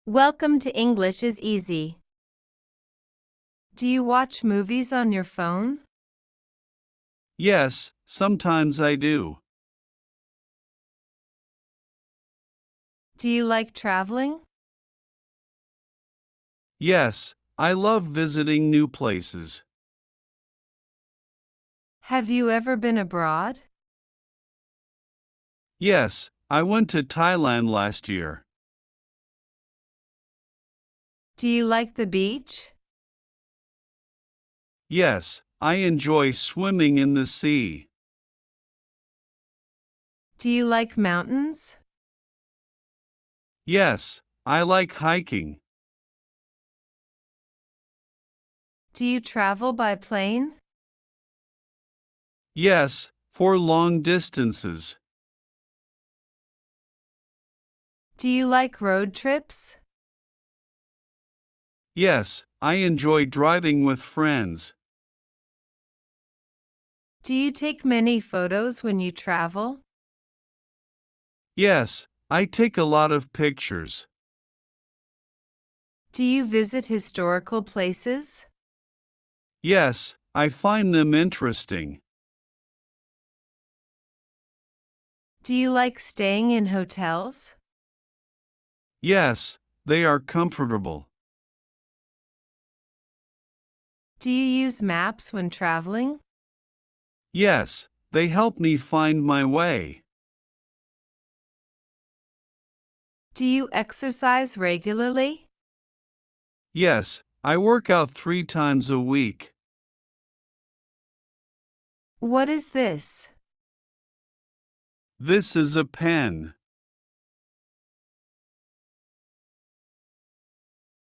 Welcome to English is Easy. Do you watch movies on your phone? Yes, sometimes I do. Do you like traveling? Yes, I love visiting new places. Have you ever been abroad? Yes, I went to Thailand last year. Do you like the beach? Yes, I enjoy swimming in the sea. Do you like mountains? Yes, I like hiking. Do you travel by plane? Yes, for long distances. Do you like road trips? Yes, I enjoy driving with friends. Do you take many photos when you travel? Yes, I take a lot of pictures. Do you visit historical places? Yes, I find them interesting. Do you like staying in hotels? Yes, they are comfortable. Do you use maps when traveling? Yes, they help me find my way. Do you exercise regularly? Yes, I work out 3 times a week. What is this? This is a pen.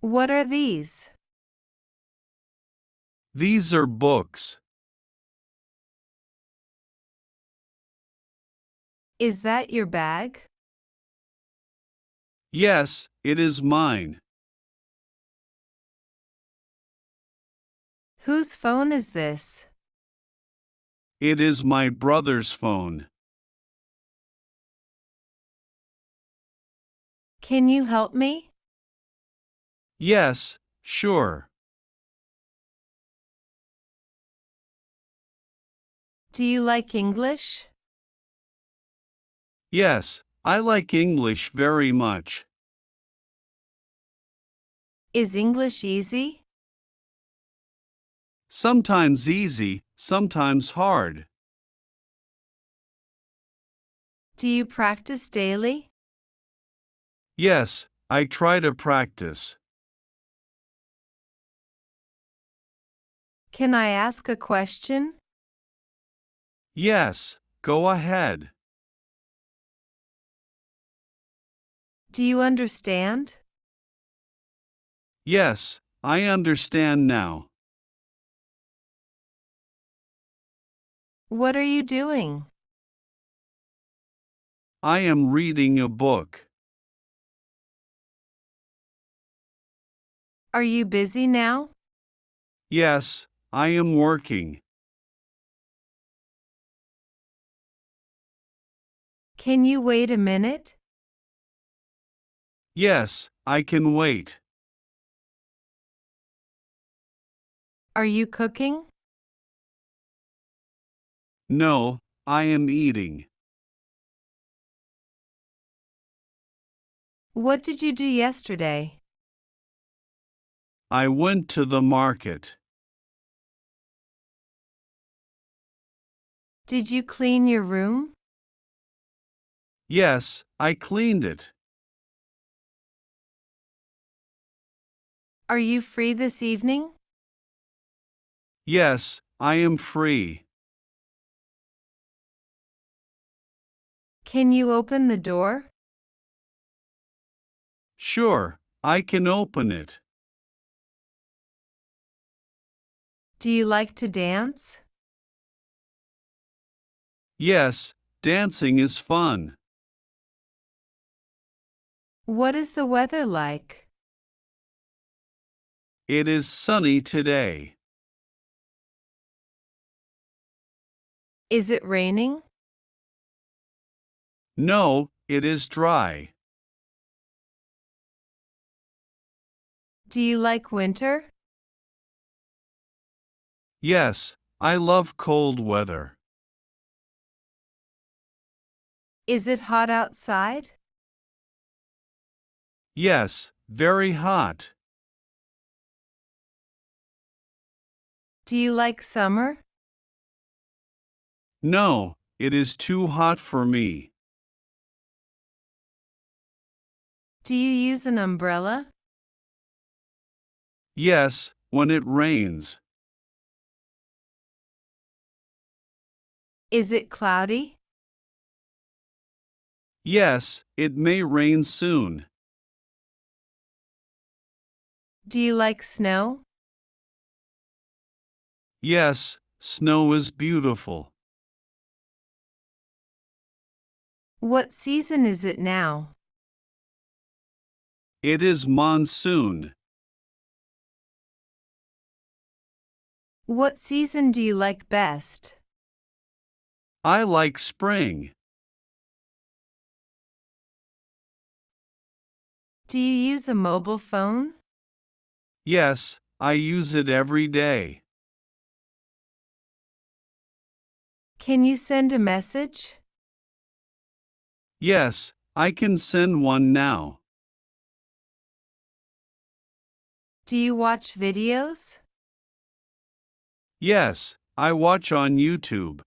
What are these? These are books. Is that your bag? Yes, it is mine. Whose phone is this? It is my brother's phone. Can you help me? Yes, sure. Do you like English? Yes, I like English very much. Is English easy? Sometimes easy, sometimes hard. Do you practice daily? Yes, I try to practice. Can I ask a question? Yes, go ahead. Do you understand? Yes, I understand now. What are you doing? I am reading a book. Are you busy now? Yes, I am working. Can you wait a minute? Yes, I can wait. Are you cooking? No, I am eating. What did you do yesterday? I went to the market. Did you clean your room? Yes, I cleaned it. Are you free this evening? Yes, I am free. Can you open the door? Sure, I can open it. Do you like to dance? Yes, dancing is fun. What is the weather like? It is sunny today. Is it raining? No, it is dry. Do you like winter? Yes, I love cold weather. Is it hot outside? Yes, very hot. Do you like summer? No, it is too hot for me. Do you use an umbrella? Yes, when it rains. Is it cloudy? Yes, it may rain soon. Do you like snow? Yes, snow is beautiful. What season is it now? It is monsoon. What season do you like best? I like spring. Do you use a mobile phone? Yes, I use it every day. Can you send a message? Yes, I can send one now. Do you watch videos? Yes, I watch on YouTube.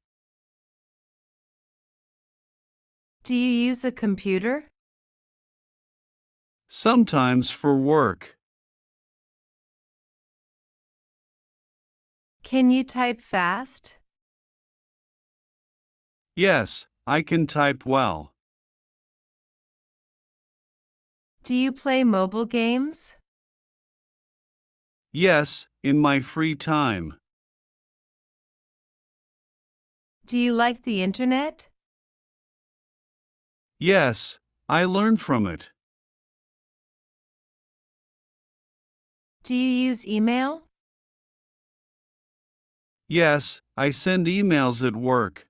Do you use a computer? Sometimes for work. Can you type fast? Yes, I can type well. Do you play mobile games? Yes, in my free time. Do you like the internet? Yes, I learn from it. Do you use email? Yes, I send emails at work.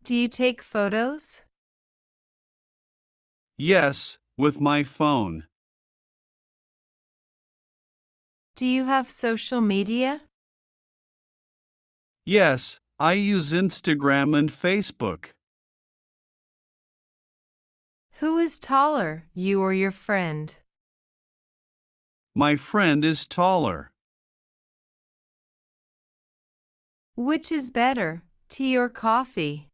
Do you take photos? Yes, with my phone. Do you have social media? Yes, I use Instagram and Facebook. Who is taller, you or your friend? My friend is taller. Which is better, tea or coffee?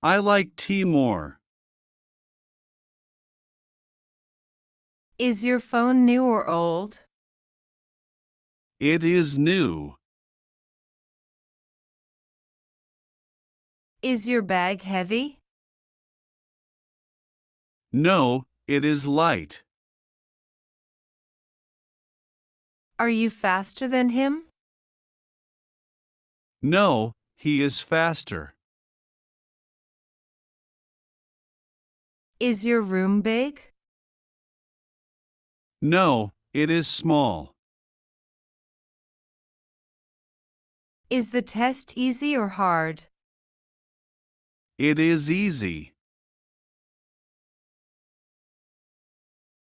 I like tea more. Is your phone new or old? It is new. Is your bag heavy? No, it is light. Are you faster than him? No, he is faster. Is your room big? No, it is small. Is the test easy or hard? It is easy.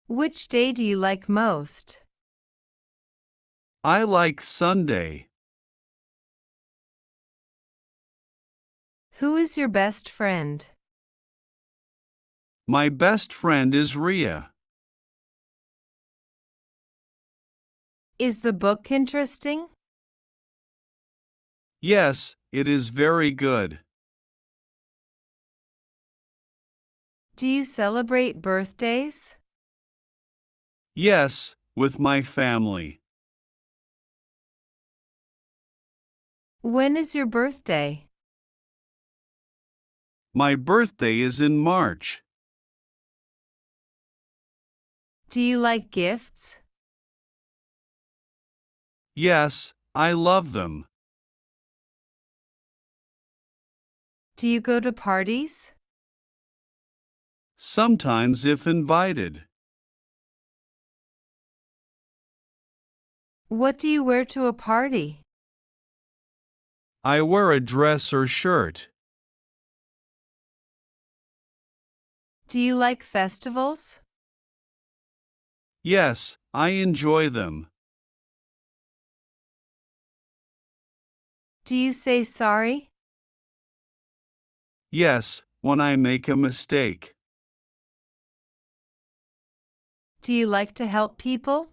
Which day do you like most? I like Sunday. Who is your best friend? My best friend is Ria. Is the book interesting? Yes, it is very good. Do you celebrate birthdays? Yes, with my family. When is your birthday? My birthday is in March. Do you like gifts? Yes, I love them. Do you go to parties? Sometimes if invited. What do you wear to a party? I wear a dress or shirt. Do you like festivals? Yes, I enjoy them. Do you say sorry? Yes, when I make a mistake. Do you like to help people?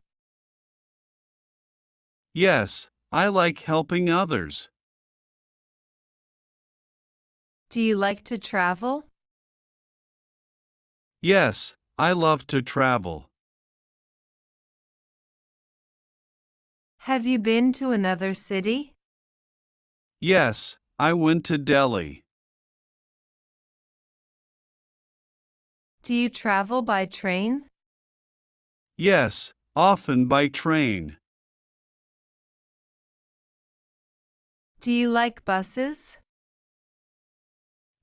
Yes, I like helping others. Do you like to travel? Yes, I love to travel. Have you been to another city? Yes, I went to Delhi. Do you travel by train? Yes, often by train. Do you like buses?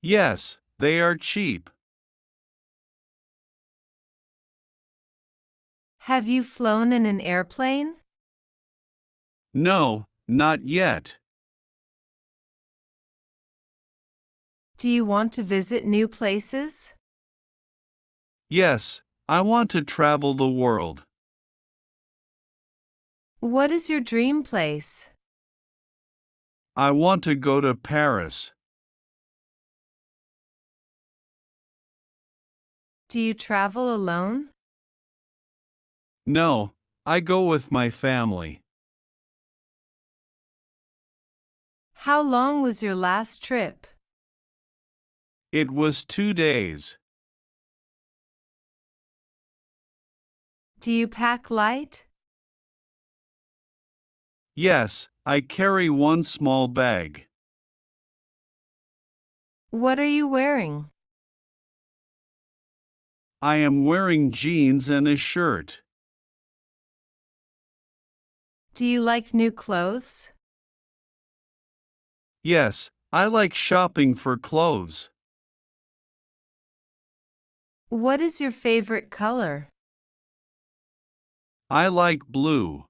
Yes, they are cheap. Have you flown in an airplane? No, not yet. Do you want to visit new places? Yes, I want to travel the world. What is your dream place? I want to go to Paris. Do you travel alone? No, I go with my family. How long was your last trip? It was 2 days. Do you pack light? Yes, I carry one small bag. What are you wearing? I am wearing jeans and a shirt. Do you like new clothes? Yes, I like shopping for clothes. What is your favorite color? I like blue.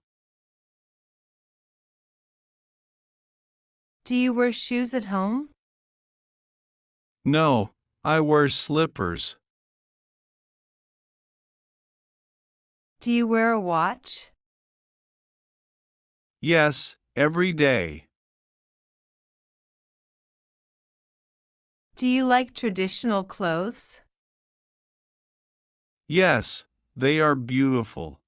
Do you wear shoes at home? No, I wear slippers. Do you wear a watch? Yes, every day. Do you like traditional clothes? Yes, they are beautiful.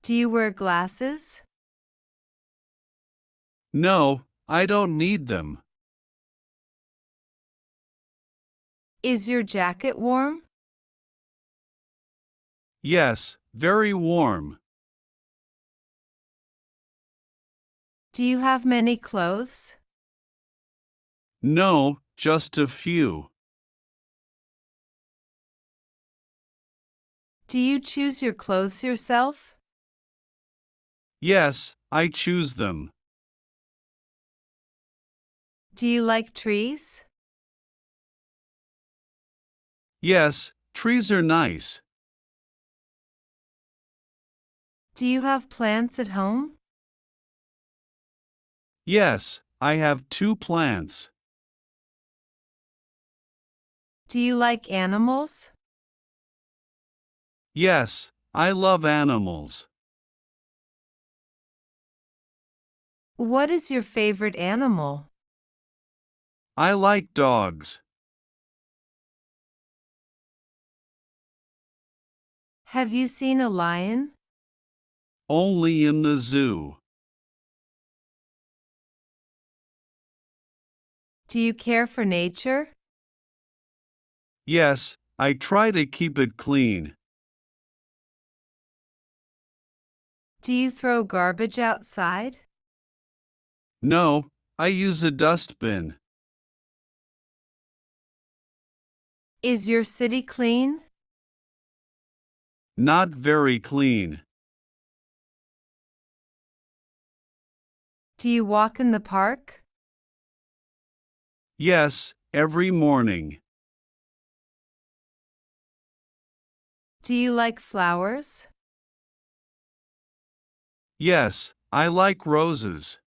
Do you wear glasses? No, I don't need them. Is your jacket warm? Yes, very warm. Do you have many clothes? No, just a few. Do you choose your clothes yourself? Yes, I choose them. Do you like trees? Yes, trees are nice. Do you have plants at home? Yes, I have 2 plants. Do you like animals? Yes, I love animals. What is your favorite animal? I like dogs. Have you seen a lion? Only in the zoo. Do you care for nature? Yes, I try to keep it clean. Do you throw garbage outside? No, I use a dustbin. Is your city clean? Not very clean. Do you walk in the park? Yes, every morning. Do you like flowers? Yes, I like roses.